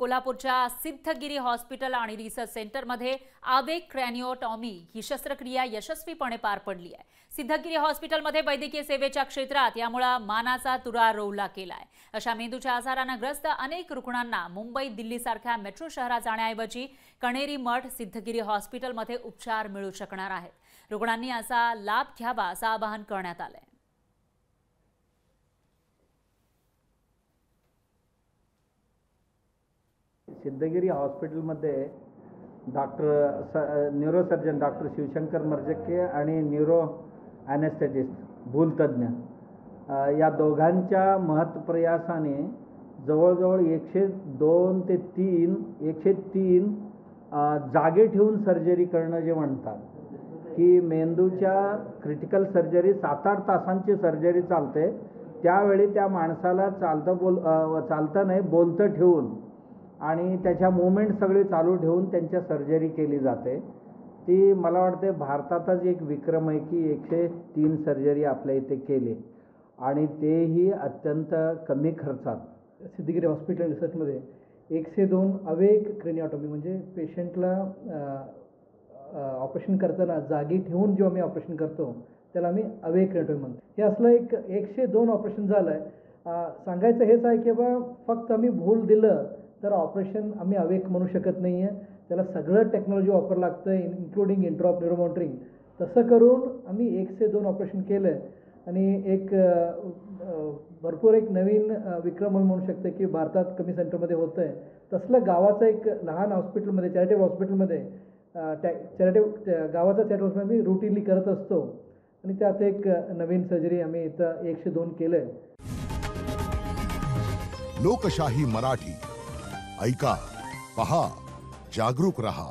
कोल्हापूरच्या सिद्धगिरी हॉस्पिटल आणि रिसर्च सेंटरमध्ये आवेग क्रॅनिओटॉमी ही शस्त्रक्रिया यशस्वीपणे पार पडली आहे। सिद्धगिरी हॉस्पिटलमध्ये वैद्यकीय सेवेच्या क्षेत्रात यामुळे मानाचा तुरा रोवला केलाय। अशा मेंदूच्या आजाराने ग्रस्त अनेक रुग्णांना मुंबई दिल्लीसारख्या मेट्रो शहरात जाण्याऐवजी कणेरी मठ सिद्धगिरी हॉस्पिटलमध्ये उपचार मिळू शकणार आहेत। रुग्णांनी याचा लाभ घ्यावा असं आवाहन करण्यात आलंय। सिद्धगिरी हॉस्पिटलमध्ये न्यूरोसर्जन डॉक्टर शिवशंकर मर्जके आणि न्यूरो ॲनेस्थेटिस्ट भूलतज्ञ या दोघांच्या महत्प्रयासाने जवळजवळ 102 ते 103 जागे ठेवून सर्जरी करणं जे म्हणतात की मेंदूच्या क्रिटिकल सर्जरी 7-8 तासांची सर्जरी चालते, त्यावेळी त्या माणसाला चालतं नाही बोलतं ठेवून आणि त्याच्या मूवमेंट सगळी चालू ठेवून त्यांच्या सर्जरी केली जाते। ती मला वाटते भारतातच एक विक्रम आहे की 103 सर्जरी आपल्या इथे केली आणि तेही अत्यंत कमी खर्चात। सिद्धगिरी हॉस्पिटल रिसर्चमध्ये 102 अवेक क्रेनिओटॉमी म्हणजे पेशंटला ऑपरेशन करताना जागी ठेवून जेव्हा आम्ही ऑपरेशन करतो त्याला आम्ही अवेक क्रेनिओटॉमी म्हणतो। हे असलं एक 102 ऑपरेशन झालं आहे। सांगायचं हेच आहे की बा फक्त आम्ही भूल दिलं तर ऑपरेशन आम्ही अवेक म्हणू शकत नाही आहे, त्याला सगळं टेक्नॉलॉजी वापरावं लागतं इन्क्लुडिंग इंट्रॉप न्यूरो मॉनिटरिंग। तसं करून आम्ही 102 ऑपरेशन केलं आणि एक भरपूर एक नवीन विक्रम म्हणू शकतो की भारतात कमी सेंटरमध्ये होतं आहे। तसलं गावाचं एक लहान हॉस्पिटलमध्ये चॅरिटेबल हॉस्पिटलमध्ये गावाचा चॅरिटेबल हॉस्पिटल आम्ही रुटीनली करत असतो आणि त्यात एक नवीन सर्जरी आम्ही इथं 102 केलं आहे। लोकशाही मराठी ऐका, पहा, जागरूक रहा।